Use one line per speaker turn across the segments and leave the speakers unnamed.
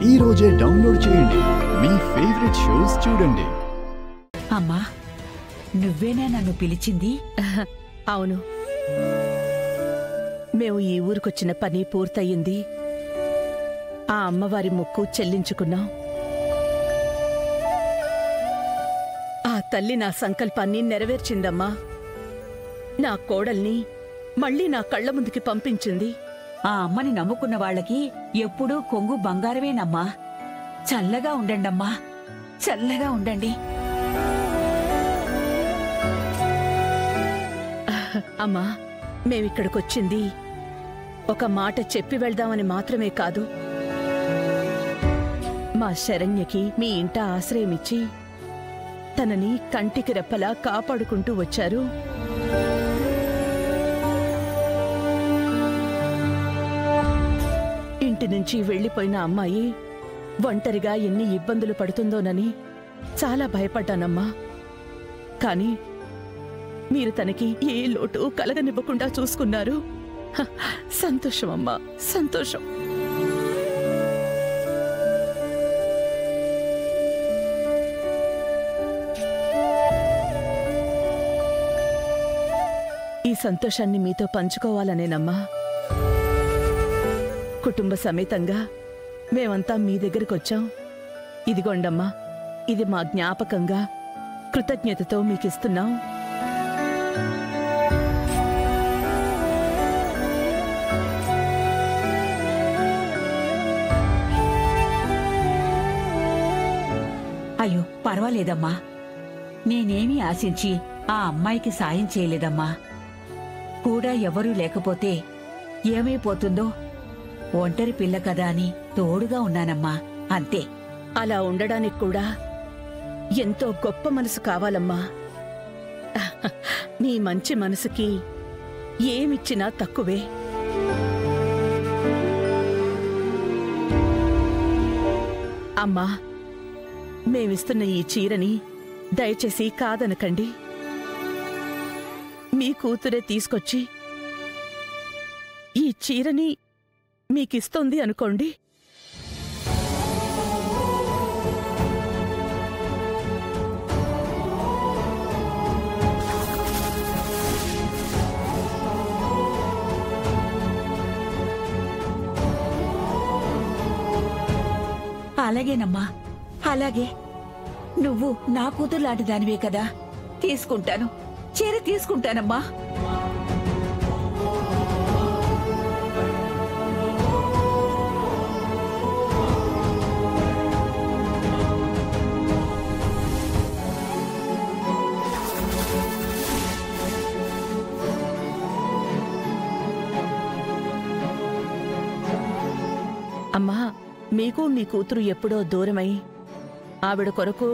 ఈ రోజే డౌన్లోడ్ చేయండి. మీ ఫేవరెట్ షోస్ చూడండి.
అమ్మా, నువ్వేనా నన్ను పిలిచింది?
అవును, మేము ఈ ఊరికొచ్చిన పని పూర్తయింది. ఆ అమ్మవారి మొక్కు చెల్లించుకున్నాం. ఆ తల్లి నా సంకల్పాన్ని నెరవేర్చిందమ్మా. నా కోడల్ని మళ్ళీ నా కళ్ల ముందుకి పంపించింది.
ఆ అమ్మని నమ్ముకున్న వాళ్ళకి ఎప్పుడూ కొంగు బంగారమేనమ్మా. చల్లగా ఉండండమ్మా, చల్లగా ఉండండి.
అమ్మా, మేమిక్కడికొచ్చింది ఒక మాట చెప్పి వెళ్దామని మాత్రమే కాదు. మా శరణ్యకి మీ ఇంట ఆశ్రయమిచ్చి తనని కంటికి రెప్పలా కాపాడుకుంటూ వచ్చారు. ఇంటి నుంచి వెళ్లిపోయిన అమ్మాయి ఒంటరిగా ఎన్ని ఇబ్బందులు పడుతుందోనని చాలా భయపడ్డానమ్మా. కాని మీరు తనకి ఏ లోటు కలగనివ్వకుండా చూసుకున్నారు. సంతోషం అమ్మా, సంతోషం. ఈ సంతోషాన్ని మీతో పంచుకోవాలనేనమ్మా కుటుంబ సమేతంగా మేమంతా మీ దగ్గరకొచ్చాం. ఇదిగోండమ్మా, ఇది మా జ్ఞాపకంగా కృతజ్ఞతతో మీకిస్తున్నాం.
అయ్యో, పర్వాలేదమ్మా. నేనేమీ ఆశించి ఆ అమ్మాయికి సాయం చేయలేదమ్మా. కూడా ఎవరూ లేకపోతే ఏమైపోతుందో ఒంటరి పిల్ల కదా అని తోడుగా ఉన్నానమ్మా, అంతే.
అలా ఉండడానికి కూడా ఎంతో గొప్ప మనసు కావాలమ్మా. మీ మంచి మనసుకి ఏమిచ్చినా తక్కువే. అమ్మా, మేమిస్తున్న ఈ చీరని దయచేసి కాదనకండి. మీ కూతురే తీసుకొచ్చి ఈ చీరని మీకిస్తోంది అనుకోండి.
అలాగేనమ్మా, అలాగే. నువ్వు నా కూతురు లాంటి దానివే కదా. తీసుకుంటాను, చీర తీసుకుంటానమ్మా.
అమ్మా, మీకు మీ కూతురు ఎప్పుడో దూరమై ఆవిడ కొరకు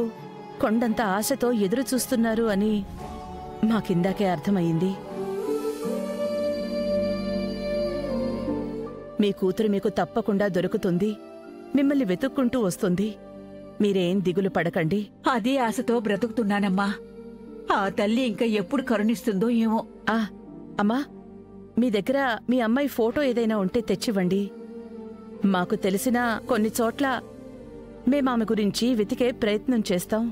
కొండంత ఆశతో ఎదురుచూస్తున్నారు అని మాకిందాకే అర్థమయ్యింది. మీ కూతురు మీకు తప్పకుండా దొరుకుతుంది. మిమ్మల్ని వెతుక్కుంటూ వస్తుంది. మీరేం దిగులు పడకండి.
అదే ఆశతో బ్రతుకుతున్నానమ్మా. ఆ తల్లి ఇంకా ఎప్పుడు కరుణిస్తుందో ఏమో.
అమ్మా, మీ దగ్గర మీ అమ్మాయి ఫోటో ఏదైనా ఉంటే తెచ్చివ్వండి. మాకు తెలిసిన కొన్ని చోట్ల మేమామె గురించి వెతికే ప్రయత్నం చేస్తాం.